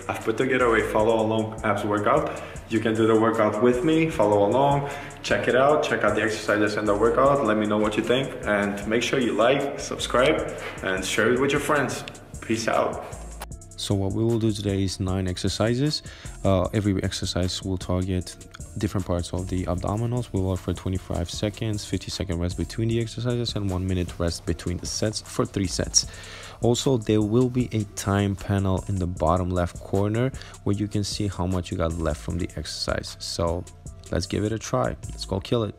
I've put together a follow along abs workout. You can do the workout with me, follow along, check it out, check out the exercises and the workout. Let me know what you think, and make sure you like, subscribe, and share it with your friends. Peace out. So what we will do today is 9 exercises. Every exercise will target different parts of the abdominals. We'll work for 25 seconds, 50-second rest between the exercises, and 1 minute rest between the sets for 3 sets. Also, there will be a time panel in the bottom left corner where you can see how much you got left from the exercise. So let's give it a try. Let's go kill it.